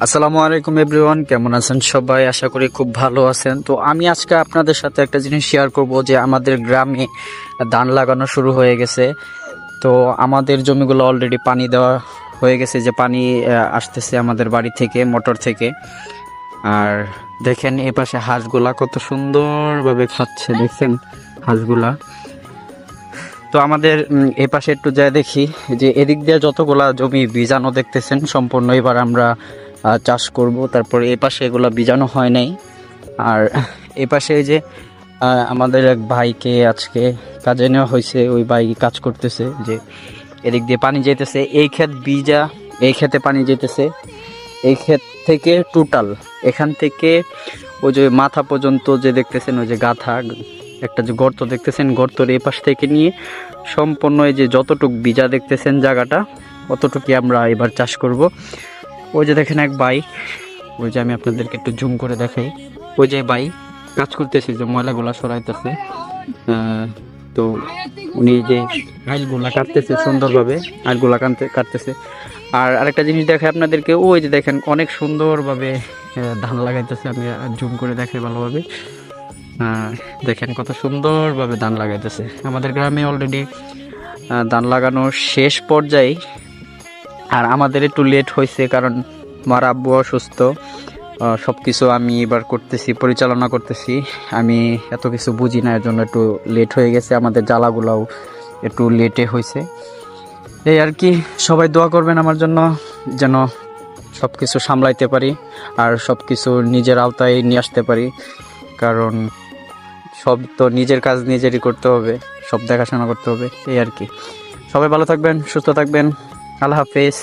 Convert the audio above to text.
আসসালামু আলাইকুম এভরিওয়ান, কেমন আছেন সবাই? আশা করি খুব ভালো আছেন। তো আমি আজকে আপনাদের সাথে একটা জিনিস শেয়ার করব যে আমাদের গ্রামে ধান লাগানো শুরু হয়ে গেছে। তো আমাদের জমিগুলো অলরেডি পানি দেওয়া হয়ে গেছে, যে পানি আসতেছে আমাদের বাড়ি থেকে, মোটর থেকে। আর দেখেন এ পাশে হাঁসগুলা কত সুন্দরভাবে খাচ্ছে, দেখছেন হাঁসগুলা। তো আমাদের এ পাশে একটু যায় দেখি যে এদিক দিয়ে যতগুলা জমি বীজাণু দেখতেছেন, সম্পূর্ণ এবার আমরা চাষ করব। তারপরে এ পাশে এগুলো বীজাণু হয় নাই। আর এ পাশে এই যে আমাদের এক ভাইকে আজকে কাজে নেওয়া হয়েছে, ওই ভাই কাজ করতেছে, যে এদিক দিয়ে পানি যেতেছে, এই ক্ষেত বীজা, এই ক্ষেতে পানি যেতেছে, এই ক্ষেত থেকে টোটাল এখান থেকে ওই যে মাথা পর্যন্ত যে দেখতেছেন, ওই যে গাথা একটা যে গর্ত দেখতেছেন, গর্তর এই পাশ থেকে নিয়ে সম্পূর্ণ এই যে যতটুক বীজা দেখতেছেন জায়গাটা, অতটুকুই আমরা এবার চাষ করব। ওই যে দেখেন এক ভাই, ওই যে আমি আপনাদেরকে একটু জুম করে দেখাই, ওই যে ভাই কাজ করতেছে, যে ময়লাগুলা সরাইতেছে। তো উনি যে আইলগুলা কাটতেছে সুন্দরভাবে, আইলগুলা কাটতেছে। আর আরেকটা জিনিস দেখাই আপনাদেরকে, ওই যে দেখেন অনেক সুন্দরভাবে ধান লাগাইতেছে। আমি জুম করে দেখাই ভালোভাবে। দেখেন কত সুন্দরভাবে ধান লাগাইতেছে। আমাদের গ্রামে অলরেডি ধান লাগানোর শেষ পর্যায়ে। আর আমাদের একটু লেট হয়েছে, কারণ আমার আব্বু অসুস্থ। সব কিছু আমি এবার করতেছি, পরিচালনা করতেছি। আমি এত কিছু বুঝি না, এর জন্য একটু লেট হয়ে গেছে। আমাদের জ্বালাগুলাও একটু লেটে হয়েছে, এই আর কি। সবাই দোয়া করবেন আমার জন্য, যেন সব কিছু সামলাইতে পারি আর সব কিছু নিজের আওতায় নিয়ে আসতে পারি। কারণ সব তো নিজের কাজ নিজেরই করতে হবে, সব দেখাশোনা করতে হবে, এই আর কি। সবাই ভালো থাকবেন, সুস্থ থাকবেন। আল্লাহ হাফেজ।